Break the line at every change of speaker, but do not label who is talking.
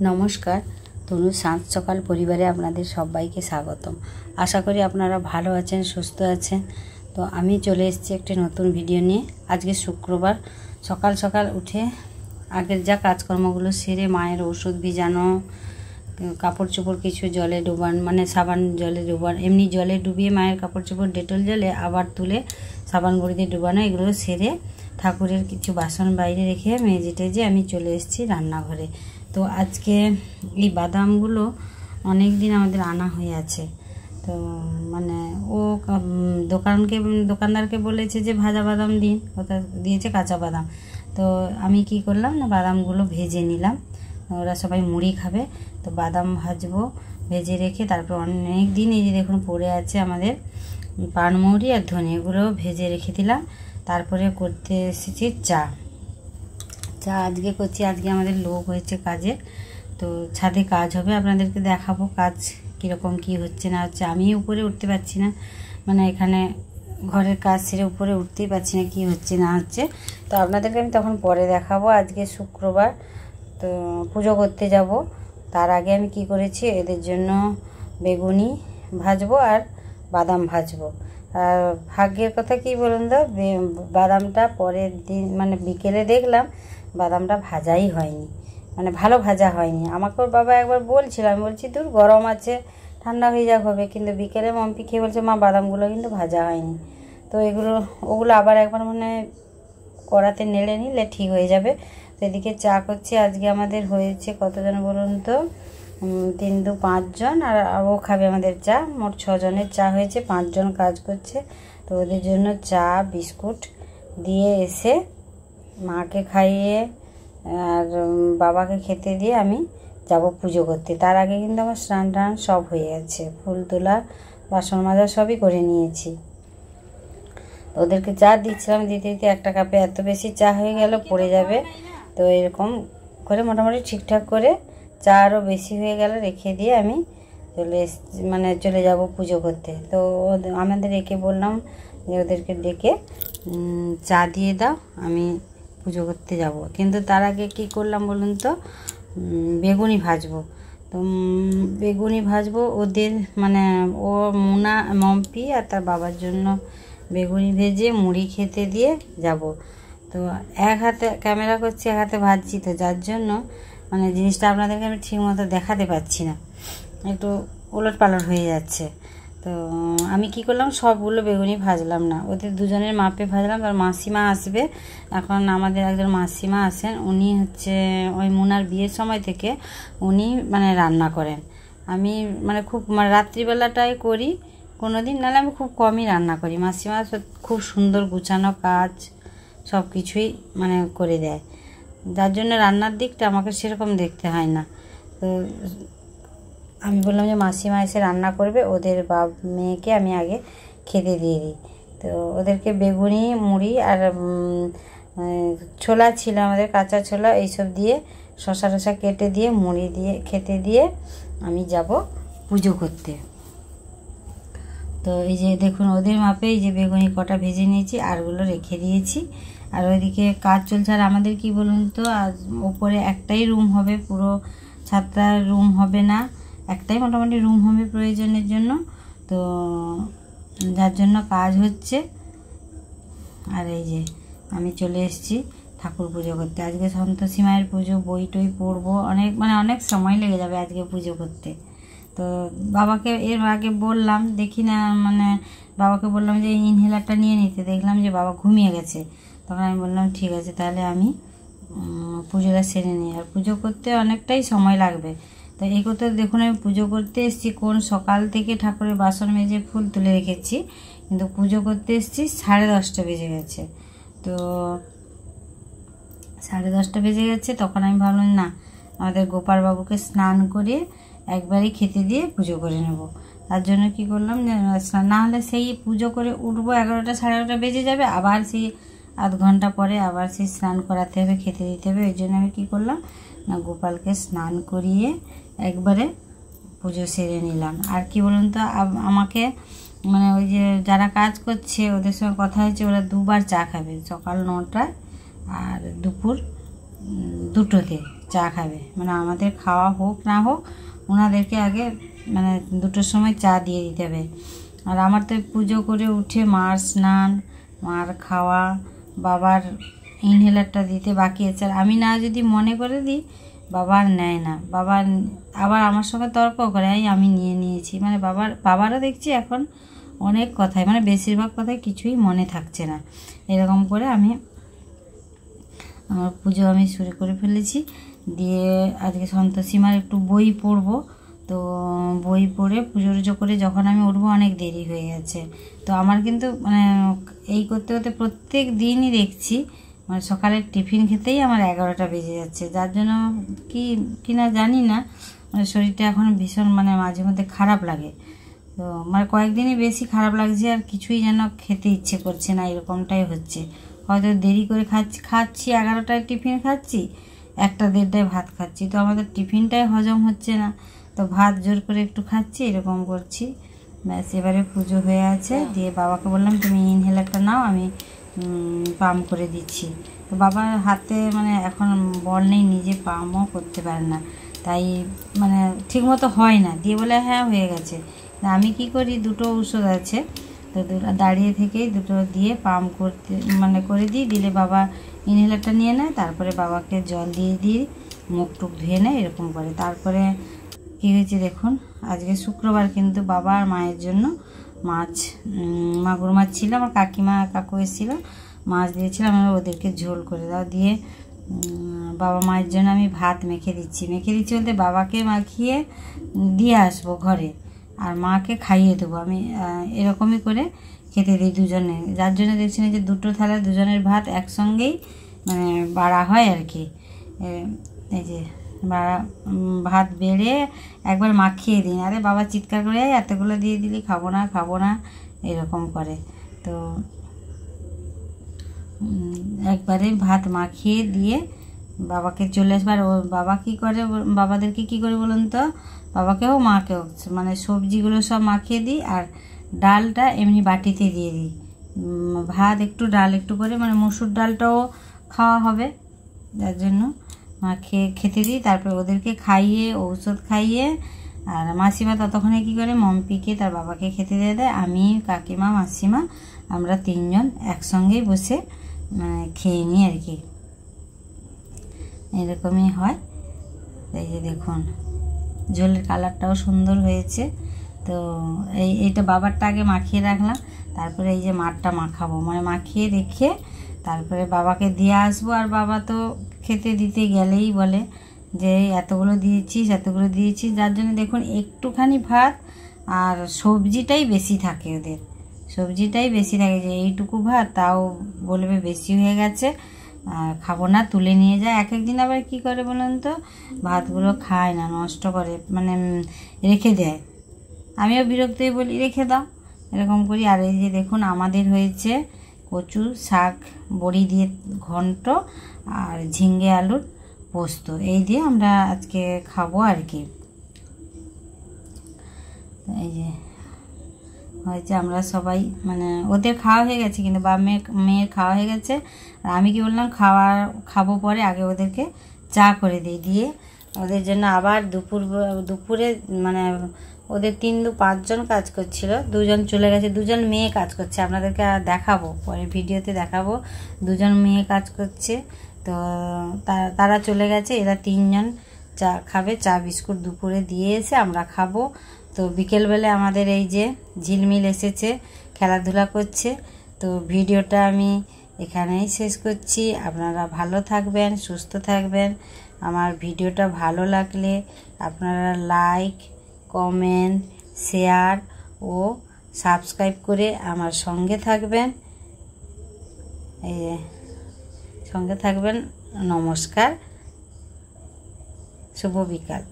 নমস্কার, তনু সাঁজ সকাল পরিবারে আপনাদের সবাইকে স্বাগতম। আশা করি আপনারা ভালো আছেন, সুস্থ আছেন। তো আমি চলে এসেছি একটি নতুন ভিডিও নিয়ে। আজকে শুক্রবার, সকাল সকাল উঠে আগের যা কাজকর্মগুলো সেরে মায়ের ওষুধ ভিজানো, কাপড় চোপড় কিছু জলে ডুবান, মানে সাবান জলে ডুবান, এমনি জলে ডুবিয়ে মায়ের কাপড় চোপড় ডেটল জলে আবার তুলে সাবান বড়ি দিয়ে ডুবানো, এগুলো সেরে ঠাকুরের কিছু বাসন বাইরে রেখে মেজে টেজে আমি চলে এসেছি রান্নাঘরে। তো আজকে এই বাদামগুলো অনেক দিন আমাদের আনা হয়ে আছে। তো মানে ও দোকানদারকে বলেছে যে ভাজা বাদাম দিন, ওটা দিয়েছে কাঁচা বাদাম। তো আমি কি করলাম না, বাদামগুলো ভেজে নিলাম। ওরা সবাই মুড়ি খাবে, তো বাদাম ভাজবো ভেজে রেখে। তারপর অনেক দিন এই যে দেখুন পড়ে আছে আমাদের পানমৌরি আর ধনে, এগুলো ভেজে রেখে দিলাম। তারপরে করতে এসেছি চা আজকে করছি। আজকে আমাদের লোক হয়েছে কাজে, তো ছাদে কাজ হবে, আপনাদেরকে দেখাবো কাজ কীরকম কি হচ্ছে না হচ্ছে। আমি উপরে উঠতে পারছি না, মানে এখানে ঘরের কাজ সেরে উপরে উঠতেই পারছি না, কি হচ্ছে না হচ্ছে। তো আপনাদেরকে আমি তখন পরে দেখাবো। আজকে শুক্রবার, তো পুজো করতে যাব। তার আগে আমি কি করেছি, এদের জন্য বেগুনি ভাজবো আর বাদাম ভাজবো। আর ভাগ্যের কথা কি বলুন তো, বাদামটা পরের দিন মানে বিকেলে দেখলাম বাদামটা ভাজাই হয়নি, মানে ভালো ভাজা হয়নি। আমাকে ওর বাবা একবার বলছিল, আমি বলছি দূর গরম আছে, ঠান্ডা হয়ে যাক হবে, কিন্তু বিকেলে মম্পি খেয়ে বলছে মা বাদামগুলো কিন্তু ভাজা হয়নি। তো ওগুলো আবার একবার মানে কড়াতে নেড়ে নিলে ঠিক হয়ে যাবে। তো এদিকে চা করছি। আজকে আমাদের হয়েছে কতজন বলুন তো, 3 2 5 জন, আর ও খাবে আমাদের চা। মোট 6 জনের চা হয়েছে, 5 জন কাজ করছে। তো ওদের জন্য চা বিস্কুট দিয়ে এসে মাকে খাইয়ে আর বাবাকে খেতে দিয়ে আমি যাব পুজো করতে। তার আগে কিন্তু আমার স্নান টান সব হয়ে গেছে, ফুল তোলা বাসন মাজা সবই করে নিয়েছি। ওদেরকে চা দিচ্ছিলাম, দিতে দিতে একটা কাপে এত বেশি চা হয়ে গেল, পড়ে যাবে। তো এরকম করে মোটামুটি ঠিকঠাক করে চা আরও বেশি হয়ে গেল রেখে দিয়ে আমি চলে যাব পুজো করতে। তো আমাদের একে বললাম যে ওদেরকে ডেকে চা দিয়ে দাও, আমি পুজো করতে যাব। কিন্তু তার আগে কি করলাম বলুন তো, বেগুনি ভাজবো। তো বেগুনি ভাজবো ওদের, মানে ও মুনা মম্পি আর তার বাবার জন্য বেগুনি ভেজে মুড়ি খেতে দিয়ে যাব। তো এক হাতে ক্যামেরা করছি, এক হাতে ভাজছি, তো যার জন্য মানে জিনিসটা আপনাদেরকে আমি ঠিক মতো দেখাতে পারছি না, একটু ওলট পালট হয়ে যাচ্ছে। তো আমি কি করলাম, সবগুলো বেগুনি ভাজলাম না, ওদের দুজনের মাপে ভাজলাম। তার মাসিমা আসবে এখন, আমাদের একজন মাসিমা আসেন, উনি হচ্ছে ওই মুনার বিয়ের সময় থেকে উনি মানে রান্না করেন। আমি মানে খুব রাত্রিবেলাটাই করি কোনো দিন, নাহলে আমি খুব কমই রান্না করি। মাসিমা খুব সুন্দর গুছানো কাজ সব কিছুই মানে করে দেয়, যার জন্য রান্নার দিকটা আমাকে সেরকম দেখতে হয় না। তো আমি বললাম যে মাসিমা এসে রান্না করবে, ওদের মেয়েকে আমি আগে খেতে দিয়ে দিই। তো ওদেরকে বেগুনি মুড়ি আর ছোলা ছিল আমাদের, কাঁচা ছোলা, এইসব দিয়ে শসা টসা কেটে দিয়ে মুড়ি দিয়ে খেতে দিয়ে আমি যাব পুজো করতে। তো এই যে দেখুন ওদের মাপে এই যে বেগুনি কটা ভেজে নিয়েছি, আরগুলো রেখে দিয়েছি। আর ওইদিকে কাজ চলছে। আর আমাদের কি বলুন তো, আজ ওপরে একটাই রুম হবে, পুরো ছাদটা রুম হবে না, একটাই মোটামুটি রুম হবে প্রয়োজনের জন্য। তো যার জন্য কাজ হচ্ছে। আর এই যে আমি চলে এসেছি ঠাকুর পুজো করতে। আজকে সন্তোষী মায়ের পুজো, বই টই পড়বো, অনেক সময় লেগে যাবে আজকে পুজো করতে। তো বাবাকে এর আগে বললাম, দেখি না মানে বাবাকে বললাম যে ইনহেলারটা নিয়ে নিতে, দেখলাম যে বাবা ঘুমিয়ে গেছে। তখন আমি বললাম ঠিক আছে, তাহলে আমি পুজোটা সেরে নিই। আর পুজো করতে অনেকটাই সময় লাগবে। তো এই কথা দেখুন, আমি পুজো করতে এসেছি কোন সকাল থেকে ঠাকুরের বাসন মেজে ফুল তুলে রেখেছি, কিন্তু পুজো করতে এসেছি 10:30 বেজে গেছে। তো 10:30 বেজে গেছে, তখন আমি ভাবলাম না, আমাদের গোপাল বাবুকে স্নান করে একবারই খেতে দিয়ে পুজো করে নেব। তার জন্য কি করলাম, না হলে সেই পুজো করে উঠবো 11টা 11:30 বেজে যাবে, আবার সেই আধ ঘন্টা পরে আবার সেই স্নান করাতে হবে, খেতে দিতে হবে। ওই জন্য আমি কী করলাম না, গোপালকে স্নান করিয়ে একবারে পুজো সেরে নিলাম। আর কি বলুন তো, আমাকে মানে ওই যে যারা কাজ করছে ওদের সঙ্গে কথা হয়েছে, ওরা 2বার চা খাবে, সকাল 9টায় আর দুপুর 2টোতে। চা খাবে, মানে আমাদের খাওয়া হোক না হোক ওনাদেরকে আগে মানে 2টোর সময় চা দিয়ে দিতে হবে। আর আমার তো পুজো করে উঠে মার স্নান, মার খাওয়া, বাবার ইনহেলারটা দিতে বাকি আছে। আর আমি না যদি মনে করে দিই বাবা আর নেয় না, বাবা আবার আমার সঙ্গে তর্ক করে আমি নিয়ে নিয়েছি। মানে বাবারও দেখছি এখন অনেক কথাই, মানে বেশিরভাগ কথাই কিছুই মনে থাকছে না। এরকম করে আমার পুজো আমি শুরু করে ফেলেছি। দিয়ে আজকে সন্তোষীমার একটু বই পড়বো, তো বই পড়ে পুজো করে যখন আমি উঠবো অনেক দেরি হয়ে গেছে। তো আমার কিন্তু মানে এই করতে করতে প্রত্যেক দিনই দেখছি মানে সকালের টিফিন খেতেই আমার 11টা বেজে যাচ্ছে, যার জন্য কিনা জানি না মানে শরীরটা এখন ভীষণ মানে মাঝে মধ্যে খারাপ লাগে। তো মানে কয়েকদিনই বেশি খারাপ লাগছে, আর কিছুই যেন খেতে ইচ্ছে করছে না, এরকমটাই হচ্ছে। হয়তো দেরি করে খাচ্ছি 11টায় টিফিন খাচ্ছি, 1টা-1:30টায় ভাত খাচ্ছি, তো আমাদের টিফিনটাই হজম হচ্ছে না, তো ভাত জোর করে একটু খাচ্ছি, এরকম করছি। ব্যাস এবারে পুজো হয়ে আছে। দিয়ে বাবাকে বললাম তুমি ইনহেলারটা নাও, আমি পাম্প করে দিচ্ছি। তো বাবার হাতে মানে এখন বল নেই, নিজে পাম্পও করতে পারে না, তাই মানে ঠিকমতো হয় না। দিয়ে বলে হ্যাঁ হয়ে গেছে। আমি কি করি, 2টো ঔষধ আছে, তো দাঁড়িয়ে থেকেই 2টো দিয়ে পাম্প করে দিলে বাবা ইনহেলারটা নিয়ে নেয়, তারপরে বাবাকে জল দিয়ে মুখ টুক ধুয়ে নেয়, এরকম করে। তারপরে কী হয়েছে দেখুন, আজকে শুক্রবার কিন্তু বাবা আর মায়ের জন্য মাছ, মাগুর মাছ ছিল, আমার কাকু এসেছিলো, মাছ দিয়েছিলাম, আমি ওদেরকে ঝোল করে দাও দিয়ে বাবা মায়ের জন্য আমি ভাত মেখে দিচ্ছি বলতে বাবাকে মাখিয়ে দিয়ে আসবো ঘরে, আর মাকে খাইয়ে দেবো আমি, এরকমই করে খেতে দিই দুজনে। যার জন্য দেখছি না যে 2টো থালা দুজনের ভাত একসঙ্গেই মানে বাড়া হয় আর কি। এই যে ভাত বেড়ে একবার মাখিয়ে দিন, আরে বাবা চিৎকার করে এতগুলো দিয়ে দিলি, খাবো না এরকম করে। তো একবারে ভাত মাখিয়ে দিয়ে বাবাকে চলে আসবার। ও বাবা কী করে, বাবাদেরকে কী করে বলুন তো, বাবাকেও মাকেও মানে সবজিগুলো সব মাখিয়ে দিই, আর ডালটা এমনি বাটিতে দিয়ে দিই, ভাত একটু ডাল একটু করে, মানে মসুর ডালটাও খাওয়া হবে, যার জন্য খেতে দিই। তারপরে ওদেরকে খাইয়ে ঔষধ খাইয়ে, আর মাসিমা ততক্ষণে কী করে মম্পিকে তার বাবাকে খেতে দিয়ে দেয়, আমি কাকিমা মাসিমা আমরা 3জন একসঙ্গেই বসে খেয়ে নিই আর কি, এরকমই হয়। এই যে দেখুন ঝোলের কালারটাও সুন্দর হয়েছে। তো এইটা বাবারটা আগে মাখিয়ে রাখলাম, তারপরে এই যে মারটা মাখাবো, মানে মাখিয়ে রেখে তারপরে বাবাকে দিয়ে আসবো। আর বাবা তো খেতে দিতে গেলেই বলে যে এতগুলো দিয়েছিস, যার জন্য দেখুন একটুখানি ভাত আর সবজিটাই বেশি থাকে, ওদের সবজিটাই বেশি থাকে, যে এইটুকু ভাত তাও বলবে বেশি হয়ে গেছে, খাবো না, তুলে নিয়ে যায়। এক একদিন আবার কি করে বলুন তো, ভাতগুলো খায় না, নষ্ট করে, মানে রেখে দেয়। আমিও বিরক্তই বলি রেখে দাও, এরকম করি। আর এই যে দেখুন আমাদের হয়েছে কচু শাক বড়ি দিয়ে ঘন্ট আর ঝিঙ্গে আলুর পোস্ত, এই দিয়ে আমরা আজকে খাবো আর কি। এই যে হয়েছে, আমরা সবাই মানে ওদের খাওয়া হয়ে গেছে, কিন্তু মেয়ের খাওয়া হয়ে গেছে। আর আমি কি বললাম খাবো পরে, আগে ওদেরকে চা করে দিয়ে ওদের জন্য আবার দুপুরে মানে ওদের 3-5 জন কাজ করছিল, 2 জন চলে গেছে, 2 জন মেয়ে কাজ করছে, আপনাদেরকে দেখাবো পরে ভিডিওতে দেখাবো। 2 জন মেয়ে কাজ করছে, তো তারা চলে গেছে, এরা 3 জন চা খাবে, চা বিস্কুট দুপুরে দিয়ে এসে আমরা খাবো। তো বিকেলবেলা আমাদের এই যে ঝিলমিল এসেছে, খেলাধুলা করছে। তো ভিডিওটা আমি এখানেই শেষ করছি। আপনারা ভালো থাকবেন, সুস্থ থাকবেন। আমার ভিডিওটা ভালো লাগলে আপনারা লাইক, কমেন্ট, শেয়ার ও সাবস্ক্রাইব করে আমার সঙ্গে থাকবেন। নমস্কার, শুভ বিকাল।